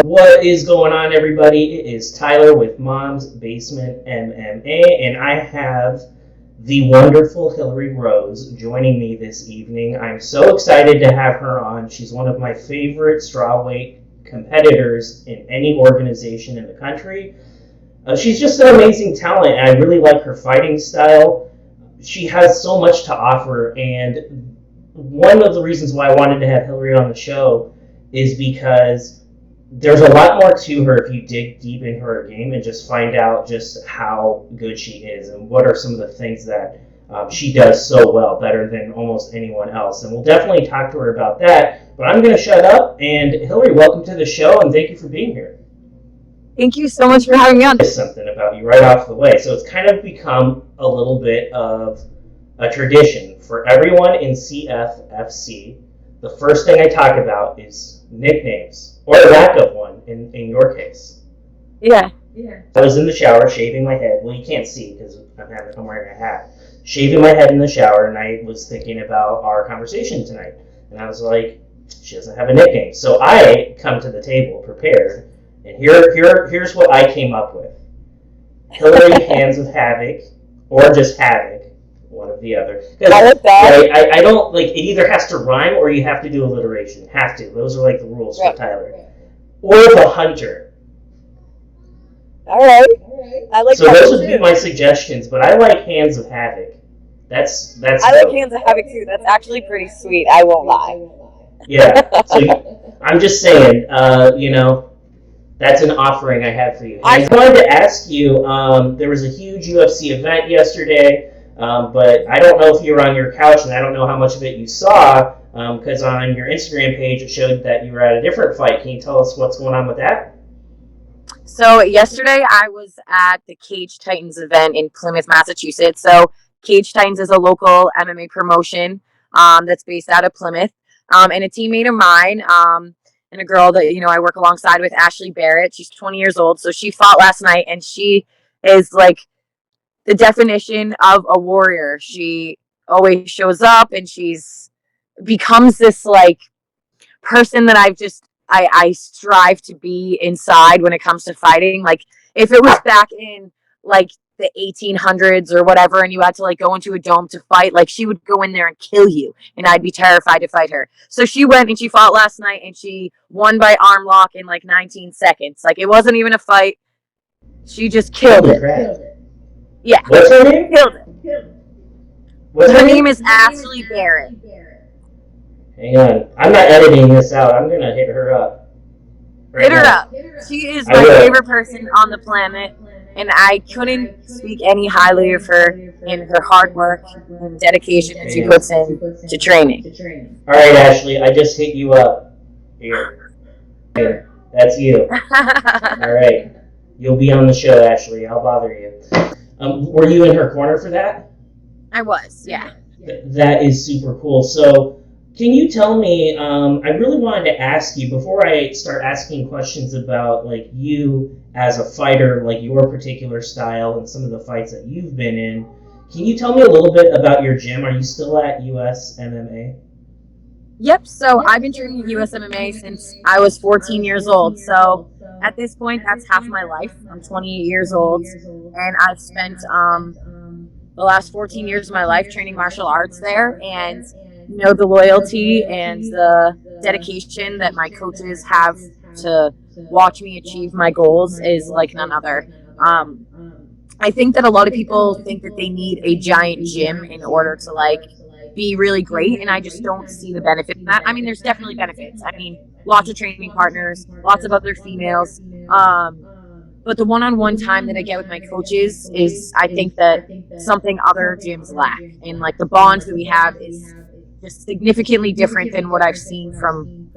What is going on, everybody? It is Tyler with Mom's Basement MMA, and I have the wonderful Hilarie Rose joining me this evening. I'm so excited to have her on. She's one of my favorite strawweight competitors in any organization in the country. She's just an amazing talent, and I really like her fighting style. She has so much to offer, and one of the reasons why I wanted to have Hilarie on the show is because there's a lot more to her if you dig deep into her game and just find out just how good she is and what are some of the things that she does so well, better than almost anyone else. And we'll definitely talk to her about that, but I'm going to shut up. And Hilarie, welcome to the show, and thank you for being here. Thank you so much for having me on. There's something about you right off the way. So it's kind of become a little bit of a tradition for everyone in CFFC. The first thing I talk about is nicknames, or a lack of one in your case. Yeah. I was in the shower shaving my head. Well, you can't see because I'm wearing a hat. Shaving my head in the shower, and I was thinking about our conversation tonight. And I was like, she doesn't have a nickname. So I come to the table prepared, and here's what I came up with. Hilarie Hands of Havoc, or just Havoc. One of the other. I like that. I don't like it. Either has to rhyme or you have to do alliteration. Have to. Those are like the rules for Tyler. Or the Hunter. All right. I like. So those would be my suggestions. But I like Hands of Havoc. That's. I like Hands of Havoc too. That's actually pretty sweet. I won't lie. Yeah. So I'm just saying. That's an offering I have for you. I wanted to ask you. There was a huge UFC event yesterday. But I don't know if you were on your couch, and I don't know how much of it you saw, because on your Instagram page it showed that you were at a different fight. Can you tell us what's going on with that? So yesterday I was at the Cage Titans event in Plymouth, Massachusetts. So Cage Titans is a local MMA promotion that's based out of Plymouth. And a teammate of mine and a girl that I work alongside with, Ashley Barrett, she's 20 years old. So she fought last night, and she is like the definition of a warrior. She always shows up, and she's becomes this like person that I strive to be inside when it comes to fighting. Like if it was back in like the 1800s or whatever, and you had to like go into a dome to fight, like she would go in there and kill you, and I'd be terrified to fight her. So she went and she fought last night, and she won by arm lock in like 19 seconds. Like it wasn't even a fight. She just killed it. Yeah. What's her name? Killed it. Her name is Ashley Barrett. Hang on. I'm not editing this out. I'm going to hit her up. Hit her up. She is my favorite person on the planet, and I couldn't speak any highly of her in her hard work and dedication that she puts in to training. All right, Ashley. I just hit you up. Here. That's you. All right. You'll be on the show, Ashley. I'll bother you. Were you in her corner for that? I was, yeah. That is super cool. So, can you tell me, I really wanted to ask you, before I start asking questions about, like, you as a fighter, like your particular style and some of the fights that you've been in, can you tell me a little bit about your gym? Are you still at USMAA? Yep, so I've been training at USMAA since I was 14 years old, so at this point, that's half my life. I'm 28 years old, and I've spent the last 14 years of my life training martial arts there, and the loyalty and the dedication that my coaches have to watch me achieve my goals is like none other. I think that a lot of people think that they need a giant gym in order to like be really great, and I just don't see the benefit in that. I mean, there's definitely benefits. I mean, lots of training partners, lots of other females, but the one-on-one time that I get with my coaches is, I think, that something other gyms lack, and like the bond that we have is just significantly different than what I've seen from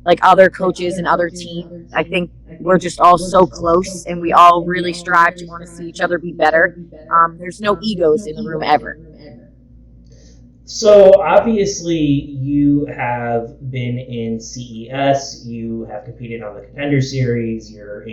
like other coaches and other teams. I think we're just all so close, and we all really strive to want to see each other be better. There's no egos in the room ever. So obviously you have been in CES, you have competed on the Contender Series, you're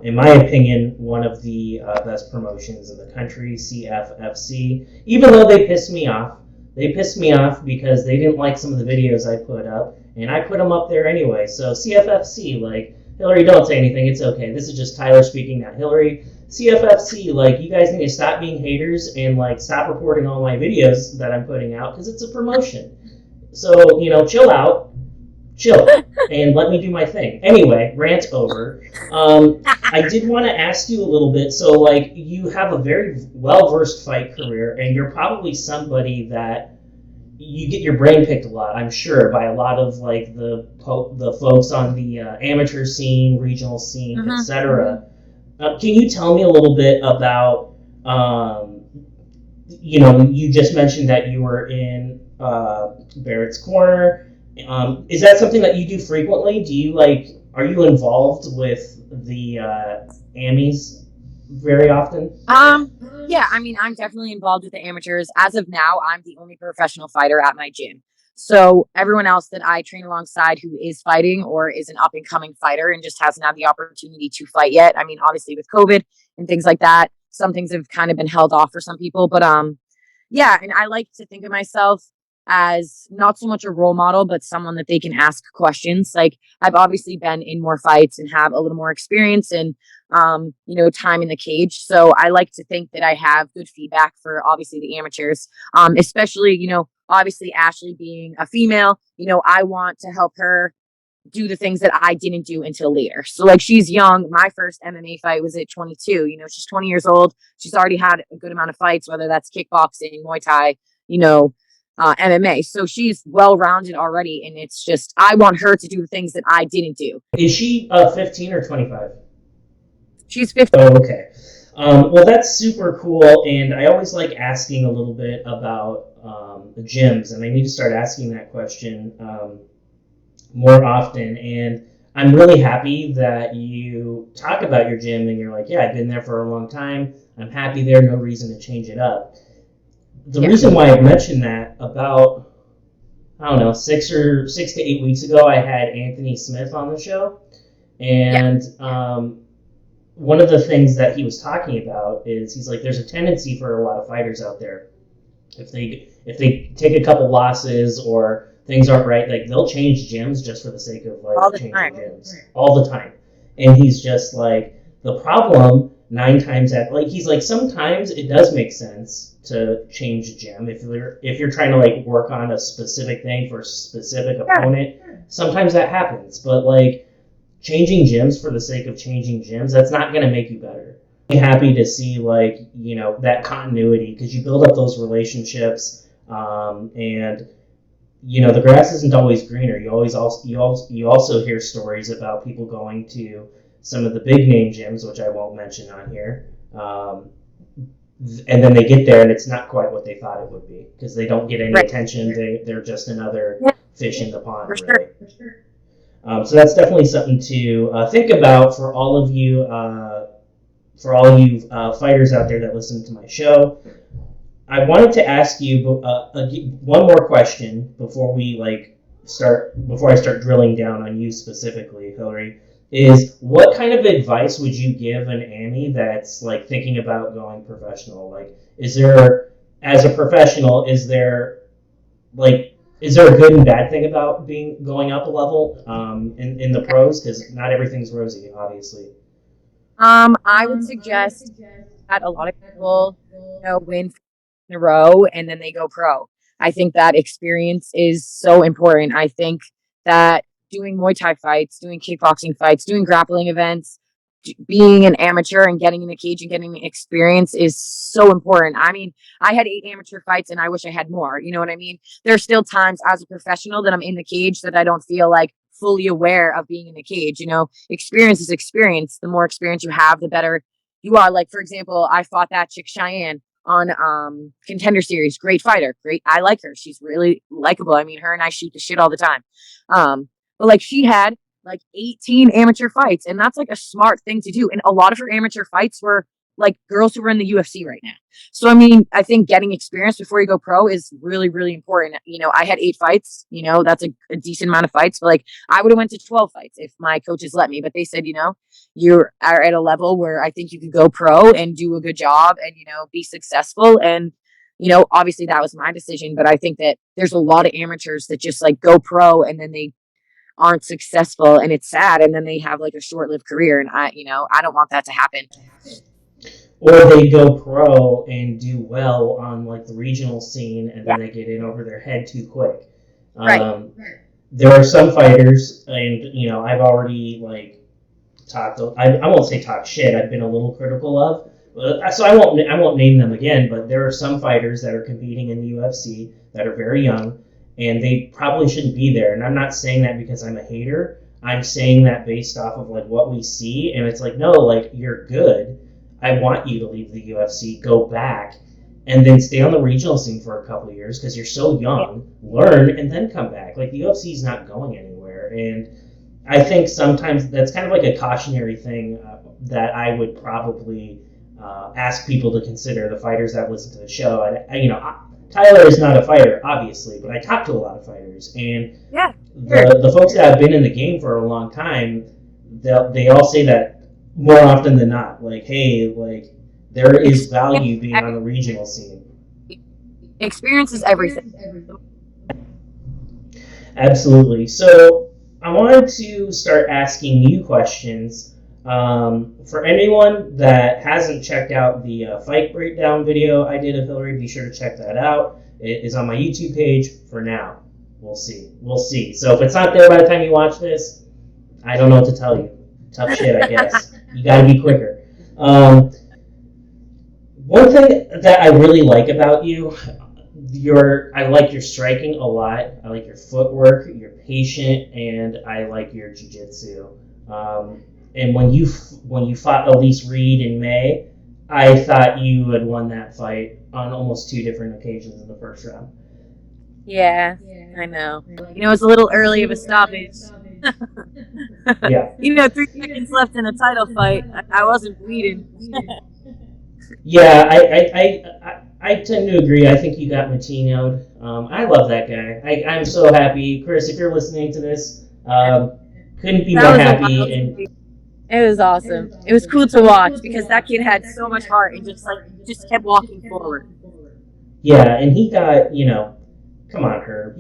in my opinion, one of the best promotions in the country, CFFC, even though they pissed me off. They pissed me off because they didn't like some of the videos I put up, and I put them up there anyway. So CFFC, like, Hilarie, don't say anything. It's okay. This is just Tyler speaking, not Hilarie. CFFC, like, you guys need to stop being haters and, like, stop reporting all my videos that I'm putting out because it's a promotion. So, chill out, chill, and let me do my thing. Anyway, rant over. I did want to ask you a little bit. So, like, you have a very well-versed fight career, and you're probably somebody that you get your brain picked a lot, I'm sure, by a lot of like the folks on the amateur scene, regional scene, etc. Can you tell me a little bit about, you just mentioned that you were in Barrett's Corner. Is that something that you do frequently? Are you involved with the AMIs very often? Yeah, I mean, I'm definitely involved with the amateurs. As of now, I'm the only professional fighter at my gym. So everyone else that I train alongside who is fighting or is an up and coming fighter and just hasn't had the opportunity to fight yet. I mean, obviously with COVID and things like that, some things have kind of been held off for some people, but yeah, and I like to think of myself as not so much a role model, but someone that they can ask questions. Like, I've obviously been in more fights and have a little more experience and time in the cage. So I like to think that I have good feedback for obviously the amateurs, especially, obviously Ashley being a female, I want to help her do the things that I didn't do until later. So like, she's young. My first MMA fight was at 22. She's 20 years old. She's already had a good amount of fights, whether that's kickboxing, Muay Thai, MMA. So she's well-rounded already. And it's just, I want her to do the things that I didn't do. Is she 15 or 25? She's 15. Oh, okay. Well, that's super cool. And I always like asking a little bit about the gyms. And I need to start asking that question more often. And I'm really happy that you talk about your gym and you're like, yeah, I've been there for a long time. I'm happy there. No reason to change it up. The reason why I mentioned that, about, I don't know, 6 to 8 weeks ago, I had Anthony Smith on the show. And one of the things that he was talking about is he's like, there's a tendency for a lot of fighters out there. If they take a couple losses or things aren't right, like, they'll change gyms just for the sake of like changing gyms all the time. And he's just like, the problem 9 times out, like, he's like, sometimes it does make sense to change a gym if you're trying to like work on a specific thing for a specific opponent. Sometimes that happens, but like, changing gyms for the sake of changing gyms, that's not going to make you better. I'm happy to see like, that continuity, because you build up those relationships, and the grass isn't always greener. You also hear stories about people going to some of the big name gyms, which I won't mention on here, and then they get there and it's not quite what they thought it would be, because they don't get any attention. They're just another fish in the pond. For sure. So that's definitely something to think about for all of you fighters out there that listen to my show. I wanted to ask you one more question before I start drilling down on you specifically, Hilarie. Is what kind of advice would you give an AMI that's like thinking about going professional? Like, as a professional, is there a good and bad thing about going up a level in the pros? Because not everything's rosy, obviously. I would suggest that a lot of people, win in a row and then they go pro. I think that experience is so important. I think that doing Muay Thai fights, doing kickboxing fights, doing grappling events, being an amateur and getting in the cage and getting the experience is so important. I mean, I had 8 amateur fights and I wish I had more. You know what I mean? There's still times as a professional that I'm in the cage that I don't feel like fully aware of being in the cage. Experience is experience. The more experience you have, the better you are. Like, for example, I fought that chick Cheyenne on Contender Series. Great fighter. Great. I like her. She's really likable. I mean, her and I shoot the shit all the time. But like, she had like 18 amateur fights, and that's like a smart thing to do. And a lot of her amateur fights were like girls who are in the UFC right now. So, I mean, I think getting experience before you go pro is really, really important. I had 8 fights, that's a decent amount of fights, but like, I would have went to 12 fights if my coaches let me, but they said, you are at a level where I think you could go pro and do a good job and, be successful. And, obviously that was my decision, but I think that there's a lot of amateurs that just like go pro and then they aren't successful, and it's sad, and then they have like a short-lived career, and I don't want that to happen. Or they go pro and do well on like the regional scene, and then they get in over their head too quick. Right. There are some fighters, and I've already like talked. I won't say talk shit. I've been a little critical of. So I won't name them again. But there are some fighters that are competing in the UFC that are very young, and they probably shouldn't be there. And I'm not saying that because I'm a hater. I'm saying that based off of like what we see, and it's like, no, like you're good. I want you to leave the UFC, go back, and then stay on the regional scene for a couple of years because you're so young. Learn and then come back. Like the UFC is not going anywhere, and I think sometimes that's kind of like a cautionary thing that I would probably ask people to consider. The fighters that listen to the show, Tyler is not a fighter, obviously, but I talk to a lot of fighters, and the folks that have been in the game for a long time, they all say that more often than not. Like, hey, like there is value being on the regional scene. Experience is everything. Absolutely. So I wanted to start asking you questions. For anyone that hasn't checked out the fight breakdown video I did of Hilarie, be sure to check that out. It is on my YouTube page for now. We'll see. So if it's not there by the time you watch this, I don't know what to tell you. Tough shit, I guess. You gotta be quicker. One thing that I really like about you, I like your striking a lot. I like your footwork, you're patient, and I like your jiu-jitsu. And when you fought Elise Reed in May, I thought you had won that fight on almost 2 different occasions in the first round. Yeah, I know. It's a little early of a stoppage. Yeah. 3 seconds left in a title fight. I wasn't bleeding. Yeah, I tend to agree. I think you got Matino'd. I love that guy. I'm so happy. Chris, if you're listening to this, couldn't be more happy. It was awesome. It was cool to watch because that kid had so much heart and just kept walking forward. Yeah, and he got, come on, Herb.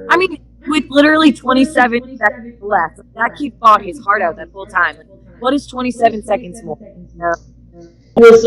I mean, with literally 27 seconds left, that kid fought his heart out that whole time. What is 27 seconds more? No. He was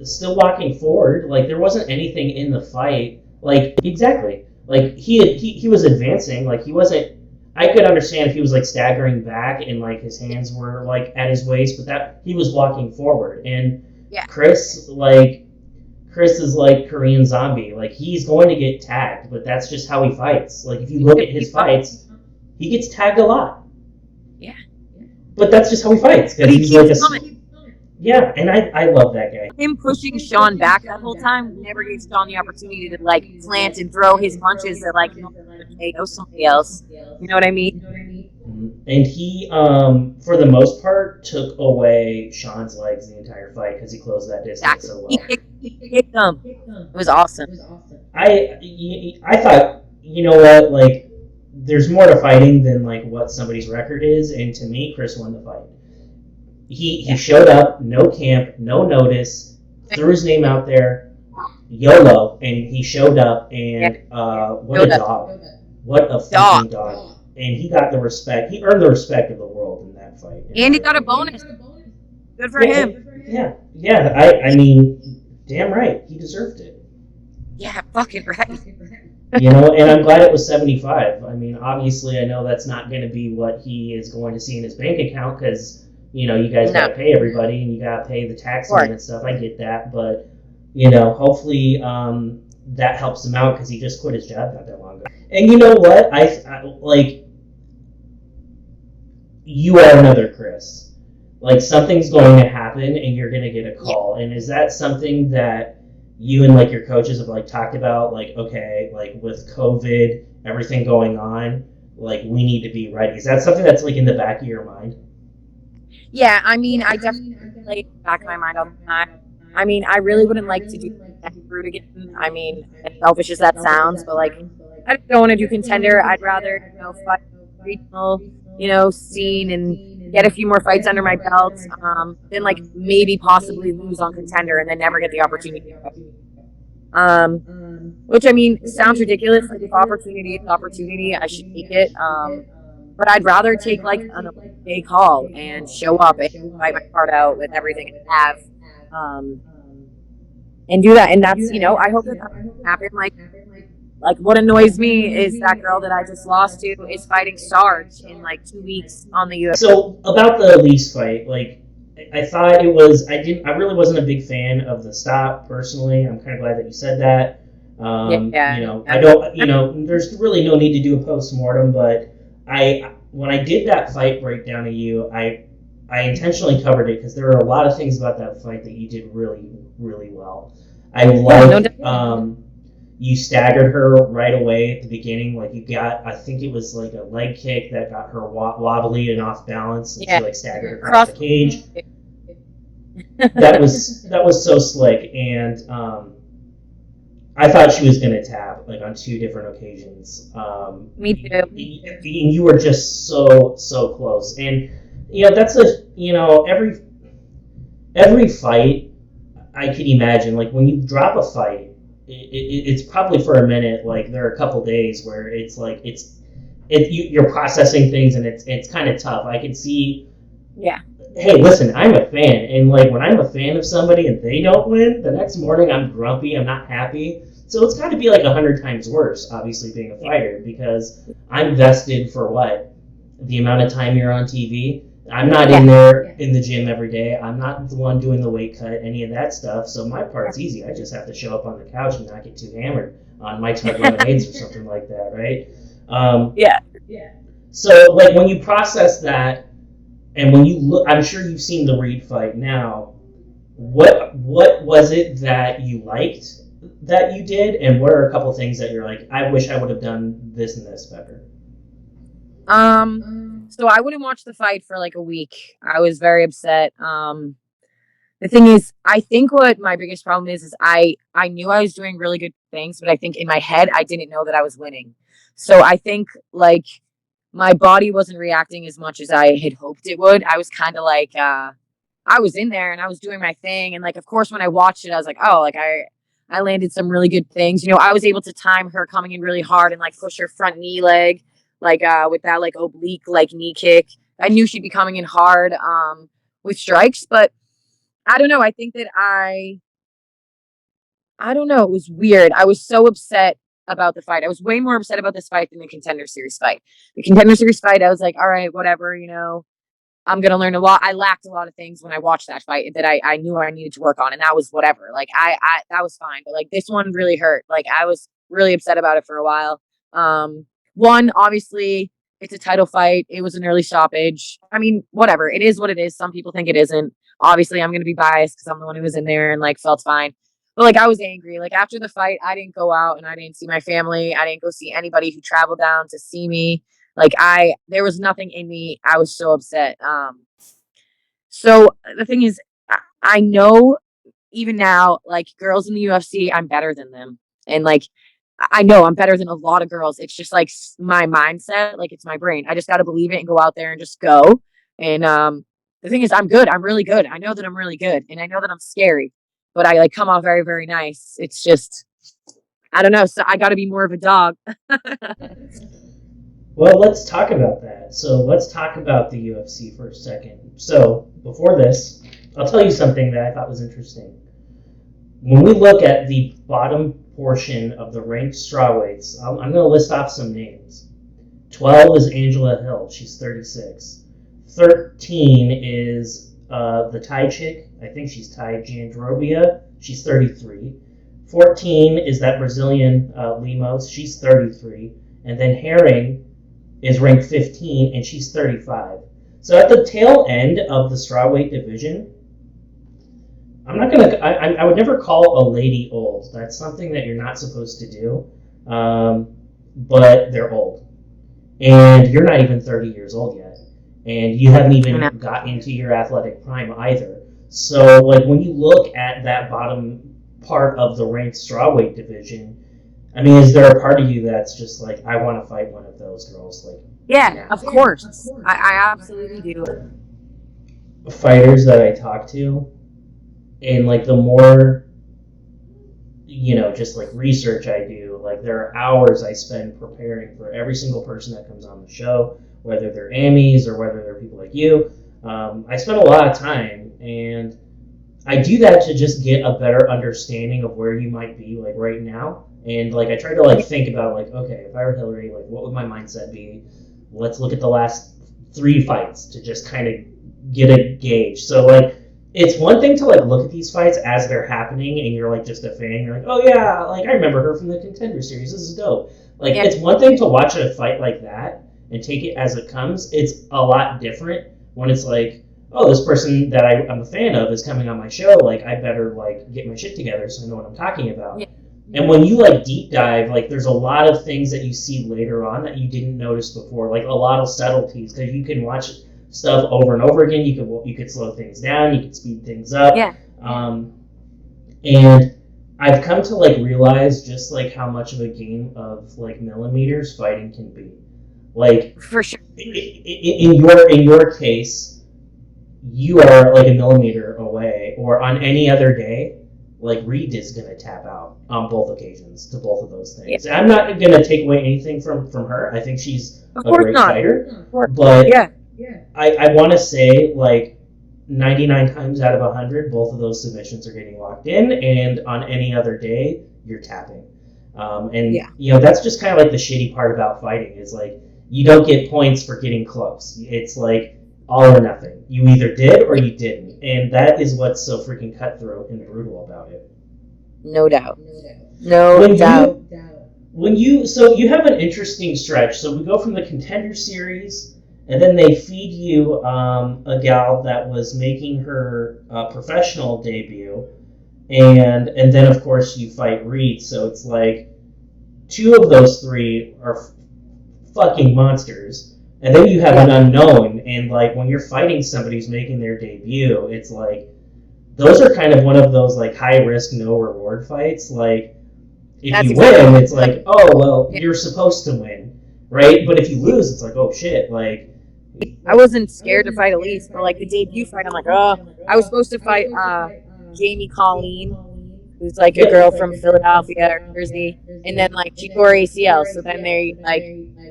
still walking forward. Like, there wasn't anything in the fight. Like, exactly. Like, he was advancing. Like, he wasn't... I could understand if he was, like, staggering back and, like, his hands were, like, at his waist, but that he was walking forward. And Chris is like Korean Zombie. Like, he's going to get tagged, but that's just how he fights. Like, if you look at his fights, he gets tagged a lot. Yeah. But that's just how he fights. Because he's like a... Yeah, and I love that guy. Him pushing Sean back that whole time never gave Sean the opportunity to, like, plant and throw his punches that, like, know somebody else. You know what I mean? And he, for the most part, took away Sean's legs the entire fight because he closed that distance so well. He kicked them. It was awesome. I thought, you know what, like, there's more to fighting than, like, what somebody's record is, and to me, Chris won the fight. He showed up, no camp, no notice, threw his name out there, YOLO, and he showed up, and what a dog. What a fucking dog. And he got the respect. He earned the respect of the world in that fight. And he got a bonus. Good for him. Yeah. I mean, damn right. He deserved it. Yeah, fucking right. And I'm glad it was 75. I mean, obviously, I know that's not going to be what he is going to see in his bank account because, you guys got to pay everybody and you got to pay the taxman and stuff. I get that. But, hopefully that helps him out because he just quit his job not that long ago. And you know what? I like, you are another Chris. Like, something's going to happen and you're going to get a call. And is that something that you and, like, your coaches have, like, talked about? Like, okay, like, with COVID, everything going on, like, we need to be ready. Is that something that's, like, in the back of your mind? Yeah, I mean, I definitely play in the back of my mind all the time. I mean, I really wouldn't like to do that route again. I mean, as selfish as that sounds, but, like, I don't want to do Contender. I'd rather, fight regional, scene and get a few more fights under my belt, than, like, maybe possibly lose on Contender and then never get the opportunity. Which, I mean, sounds ridiculous. Like, if opportunity is opportunity, I should take it. but I'd rather take like an day call and show up and fight my heart out with everything I have, um, and do that. And that's, I hope that that happen. Like what annoys me is that girl that I just lost to is fighting Sarge in like 2 weeks on the UFC. So about the Elise fight, like I thought it was, I really wasn't a big fan of the stop personally. I'm kind of glad that you said that. I don't, there's really no need to do a post-mortem, but when I did that fight breakdown of you, I intentionally covered it because there were a lot of things about that fight that you did really, really well. I like, you staggered her right away at the beginning. Like you got, I think it was like a leg kick that got her wobbly and off balance, and she like staggered across the cage. that was so slick, and I thought she was gonna tap like on 2 different occasions. Me too. You were just so close, and that's every fight I could imagine. Like when you drop a fight, it's probably for a minute. Like there are a couple days where it's like you're processing things, and it's kind of tough. I can see. Yeah. Hey, listen, I'm a fan, and like when I'm a fan of somebody and they don't win, the next morning I'm grumpy, I'm not happy. So it's got to be like 100 times worse, obviously, being a fighter, because I'm vested for what? The amount of time you're on TV. I'm not in there in the gym every day. I'm not the one doing the weight cut, any of that stuff. So my part's easy. I just have to show up on the couch and not get too hammered on Mike's Hard Lemonades or something like that, right? Yeah. So like when you process that, and when you look, I'm sure you've seen the Reed fight now. What was it that you liked that you did, and what are a couple things that you're like, I wish I would have done this and this better? So I wouldn't watch the fight for like a week. I was very upset. The thing is, I think what my biggest problem is I knew I was doing really good things, but I think in my head I didn't know that I was winning. So I think like my body wasn't reacting as much as I had hoped it would. I was kind of like, I was in there and I was doing my thing. And like, of course, when I watched it, I was like, oh, like I landed some really good things. I was able to time her coming in really hard and like push her front knee leg, like with that like oblique, like knee kick. I knew she'd be coming in hard with strikes, but I don't know. I think that I don't know. It was weird. I was so upset about the fight. I was way more upset about this fight than the Contender Series fight. The Contender Series fight, I was like, all right, whatever, I'm going to learn a lot. I lacked a lot of things when I watched that fight that I knew I needed to work on. And that was whatever. Like I that was fine. But like this one really hurt. Like I was really upset about it for a while. One, obviously it's a title fight. It was an early stoppage. I mean, whatever. It is what it is. Some people think it isn't. Obviously I'm going to be biased because I'm the one who was in there and like felt fine. But like I was angry. Like after the fight, I didn't go out and I didn't see my family. I didn't go see anybody who traveled down to see me. Like there was nothing in me. I was so upset. So the thing is, I know even now, like girls in the UFC, I'm better than them. And like, I know I'm better than a lot of girls. It's just like my mindset, like it's my brain. I just got to believe it and go out there and just go. And the thing is, I'm good. I'm really good. I know that I'm really good. And I know that I'm scary. But I like come off very, very nice. It's just, I don't know. So I got to be more of a dog. Well, let's talk about that. So let's talk about the UFC for a second. So before this, I'll tell you something that I thought was interesting. When we look at the bottom portion of the ranked strawweights, I'm going to list off some names. 12 is Angela Hill. She's 36. 13 is the Thai chick, I think she's Thai, Jandrobia, she's 33. 14 is that Brazilian Lemos, she's 33. And then Herring is ranked 15, and she's 35. So at the tail end of the strawweight division, I would never call a lady old. That's something that you're not supposed to do, but they're old. And you're not even 30 years old yet. And you haven't even got into your athletic prime either. So, like, when you look at that bottom part of the ranked strawweight division, I mean, is there a part of you that's just like, I want to fight one of those girls? Like, yeah, of course. I absolutely do. Fighters that I talk to, and like the more, just like research I do, Like, there are hours I spend preparing for every single person that comes on the show, whether they're Amies or whether they're people like you. I spend a lot of time, and I do that to just get a better understanding of where you might be, like, right now. And, like, I try to, like, think about, like, okay, if I were Hilarie, like, what would my mindset be? Let's look at the last 3 fights to just kind of get a gauge. So, like, it's one thing to, like, look at these fights as they're happening and you're, like, just a fan. You're like, oh, yeah, like, I remember her from the Contender Series. This is dope. Like, it's one thing to watch a fight like that and take it as it comes. It's a lot different when it's like, oh, this person that I'm a fan of is coming on my show. Like, I better, like, get my shit together so I know what I'm talking about. Yeah. And when you, like, deep dive, like, there's a lot of things that you see later on that you didn't notice before. Like, a lot of subtleties, because you can watch stuff over and over again. You could slow things down. You could speed things up. Yeah. And I've come to, like, realize just, like, how much of a game of, like, millimeters fighting can be. Like, for sure. In your case, you are, like, a millimeter away, or on any other day, like, Reed is going to tap out on both occasions to both of those things. Yeah. I'm not going to take away anything from her. I think she's a great fighter. But I want to say, like, 99 times out of 100, both of those submissions are getting locked in, and on any other day, you're tapping. You know, that's just kind of like the shitty part about fighting is, like, you don't get points for getting close. It's like all or nothing. You either did or you didn't. And that is what's so freaking cutthroat and brutal about it. No doubt. No doubt. So you have an interesting stretch. So we go from the Contender Series, and then they feed you a gal that was making her professional debut, and then of course you fight Reed. So it's like 2 of those 3 are fucking monsters. And then you have an unknown, and, like, when you're fighting somebody who's making their debut, it's like, those are kind of one of those, like, high-risk, no-reward fights. Like, if you win, it's like, oh, well, you're supposed to win, right? But if you lose, it's like, oh, shit, like... I wasn't scared to fight Elise, but, like, the debut fight, I'm like, oh, I was supposed to fight Jamie Colleen, who's, like, a girl from Philadelphia or Jersey, and then, like, she tore ACL, so then they, like,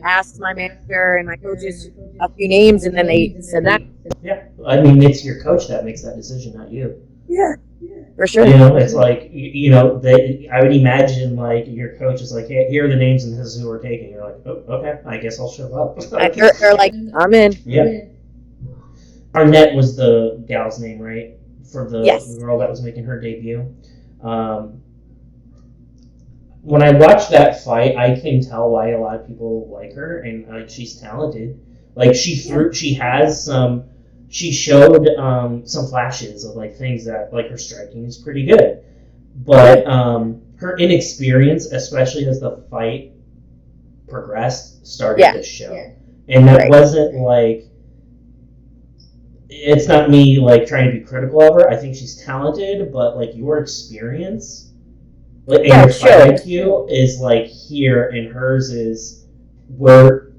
asked my manager and my coaches a few names, and then they said that. Yeah, I mean, it's your coach that makes that decision, not you. Yeah, for sure. You know, it's like, you know, I would imagine, like, your coach is like, hey, here are the names and this is who we're taking. You're like, oh, okay, I guess I'll show up. They're like, I'm in. Yeah. Arnett was the gal's name, right? For the girl that was making her debut. When I watched that fight, I can tell why a lot of people like her, and, like, she's talented. Like, she showed some flashes of, like, things that, like, her striking is pretty good, but her inexperience, especially as the fight progressed, started to show, and that wasn't like. It's not me, like, trying to be critical of her. I think she's talented, but, like, your experience. And your fight IQ is, like, here, and hers is where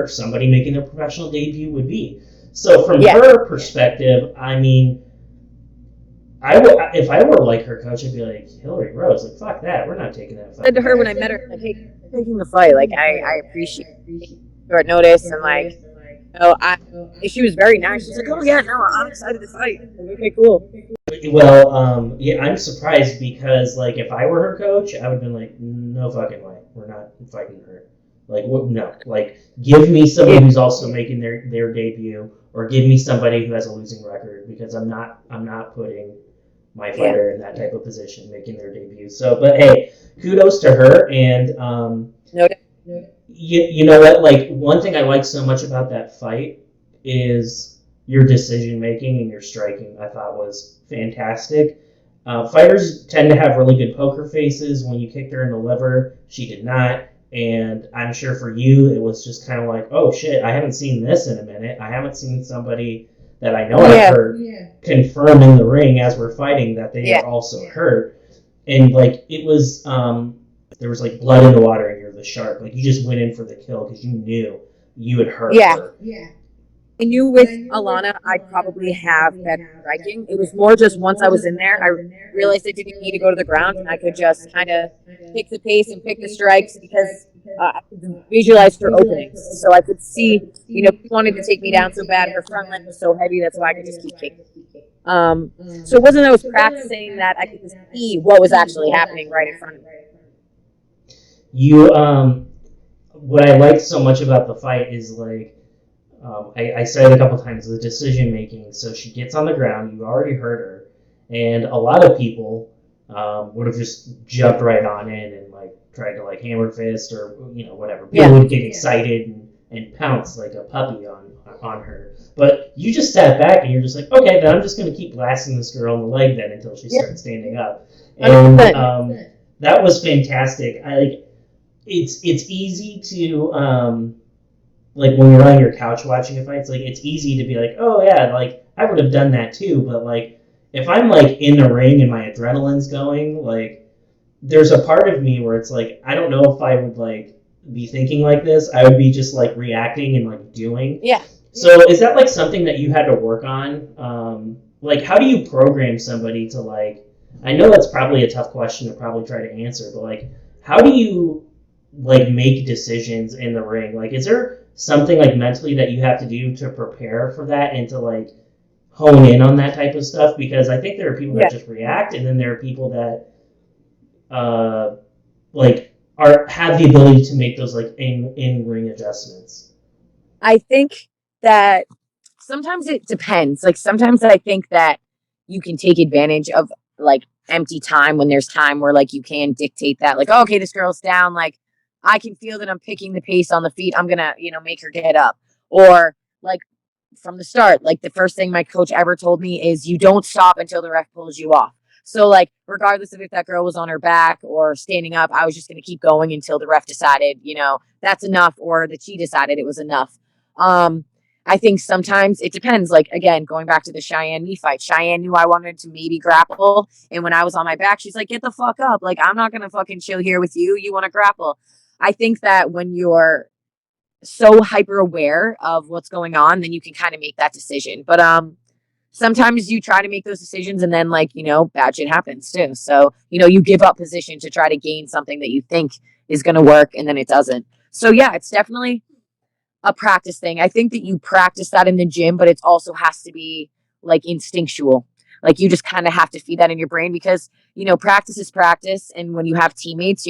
somebody making their professional debut would be. So from her perspective, I mean, if I were, like, her coach, I'd be like, Hilarie Rose, like, fuck that, we're not taking that fight. I said to her when I met her, like, hey, taking the fight, like, I appreciate short notice, and, like, she was very nice. She's like, oh yeah, no, I'm excited to fight. Like, okay, cool. Well, I'm surprised because, like, if I were her coach, I would have been like, no fucking way, we're not fighting her. Like, no. Like, give me somebody who's also making their debut, or give me somebody who has a losing record, because I'm not putting my fighter in that type of position, making their debut. So, but hey, kudos to her, and you know what? Like, one thing I like so much about that fight is your decision making and your striking. I thought was fantastic. Fighters tend to have really good poker faces. When you kicked her in the liver, she did not. And I'm sure for you, it was just kind of like, oh shit, I haven't seen this in a minute. I haven't seen somebody that I know I've heard confirm in the ring as we're fighting that they are also hurt. And, like, it was, there was, like, blood in the water and you're the shark. Like, you just went in for the kill because you knew you had hurt her. I knew with Alana I'd probably have better striking. It was more just once I was in there, I realized I didn't need to go to the ground and I could just kind of pick the pace and pick the strikes because I could visualize her openings. So I could see, she wanted to take me down so bad. Her front leg was so heavy, that's why I could just keep kicking. So it wasn't that I was practicing that, I could just see what was actually happening right in front of me. You, what I liked so much about the fight is like, I said it a couple times, the decision making. So she gets on the ground, you already heard her, and a lot of people would have just jumped right on in and like tried to like hammer fist or whatever. People would get excited and pounce like a puppy on her. But you just sat back and you're just like, okay, then I'm just gonna keep blasting this girl in the leg then until she starts standing up. And that was fantastic. It's easy to like when you're on your couch watching a fight, it's like it's easy to be like, oh yeah, like I would have done that too. But like if I'm like in the ring and my adrenaline's going, like there's a part of me where it's like I don't know if I would like be thinking like this. I would be just like reacting and like doing. Yeah. So is that like something that you had to work on? Like how do you program somebody to like? I know that's probably a tough question to probably try to answer, but like how do you like make decisions in the ring? Like is there something like mentally that you have to do to prepare for that and to like hone in on that type of stuff? Because I think there are people that just react, and then there are people that like have the ability to make those like in ring adjustments. I think that sometimes it depends. Like sometimes I think that you can take advantage of like empty time when there's time where like you can dictate that, like, oh, okay, this girl's down, like I can feel that I'm picking the pace on the feet, I'm gonna make her get up. Or like from the start, like the first thing my coach ever told me is you don't stop until the ref pulls you off. So like regardless of if that girl was on her back or standing up, I was just gonna keep going until the ref decided that's enough, or that she decided it was enough. I think sometimes it depends. Like, again, going back to the Cheyenne me fight, Cheyenne knew I wanted to maybe grapple. And when I was on my back, she's like, get the fuck up. Like, I'm not going to fucking chill here with you. You want to grapple. I think that when you're so hyper aware of what's going on, then you can kind of make that decision. But sometimes you try to make those decisions and then bad shit happens too. So, you give up position to try to gain something that you think is going to work, and then it doesn't. So yeah, it's definitely a practice thing. I think that you practice that in the gym, but it also has to be like instinctual. Like you just kind of have to feed that in your brain because, practice is practice. And when you have teammates,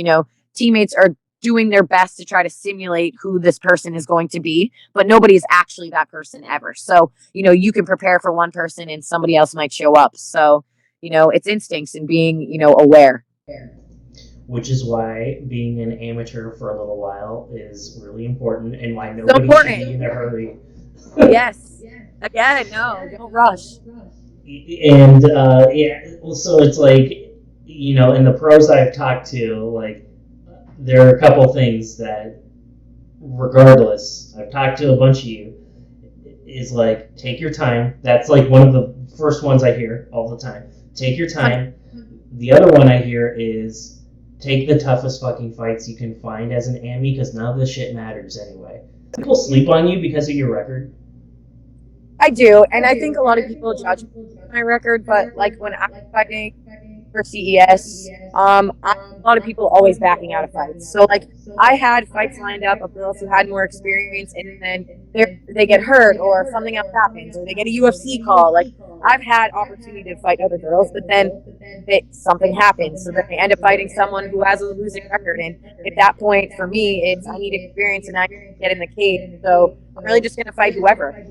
teammates are doing their best to try to simulate who this person is going to be, but nobody is actually that person ever. So, you can prepare for one person and somebody else might show up. So, it's instincts and being, aware. Which is why being an amateur for a little while is really important, and why nobody should be in a hurry. Yes. Again, no, don't rush. And so it's like, in the pros I've talked to, like, there are a couple things that, regardless, I've talked to a bunch of you, is like, take your time. That's like one of the first ones I hear all the time. Take your time. The other one I hear is, take the toughest fucking fights you can find as an AMI because none of this shit matters anyway. People sleep on you because of your record. I do, and I think a lot of people judge my record, but like when I'm fighting for CES, a lot of people always backing out of fights. So like I had fights lined up of girls who had more experience, and then they get hurt or something else happens or they get a UFC call. Like I've had opportunity to fight other girls, but then something happens, so then they end up fighting someone who has a losing record. And at that point, for me, it's I need experience and I need to get in the cage. So I'm really just gonna fight whoever.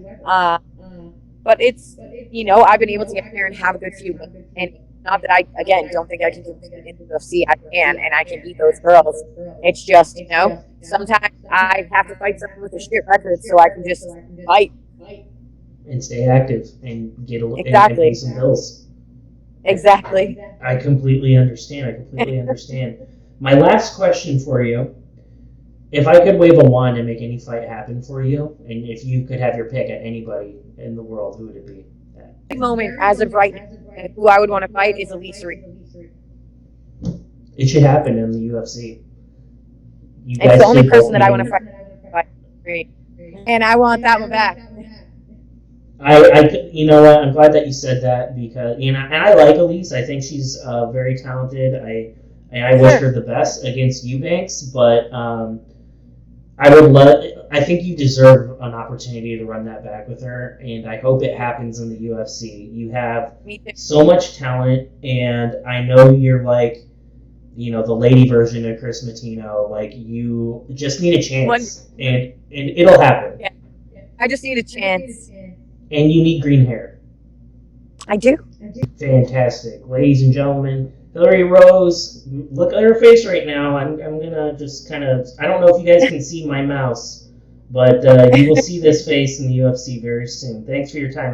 But it's I've been able to get in there and have a good few, and not that I don't think I can compete in the UFC. I can, and I can beat those girls. It's just sometimes I have to fight someone with a shit record so I can just fight and stay active and get and pay some bills. Exactly. I completely understand. My last question for you: if I could wave a wand and make any fight happen for you, and if you could have your pick at anybody in the world, who would it be? At the moment, as of right now, who I would want to fight is Elise Reed. It should happen in the UFC. It's the only person that I want to fight. And I want that one back. You know what? I'm glad that you said that because and I like Elise. I think she's very talented. I wish her the best against Eubanks, but I would love. I think you deserve an opportunity to run that back with her, and I hope it happens in the UFC. You have so much talent, and I know you're like, the lady version of Chris Matino. Like you just need a chance, and it'll happen. Yeah. I just need a chance. And you need green hair. I do. Fantastic. Ladies and gentlemen, Hilarie Rose, look at her face right now. I'm going to just kind of, I don't know if you guys can see my mouse, but you will see this face in the UFC very soon. Thanks for your time.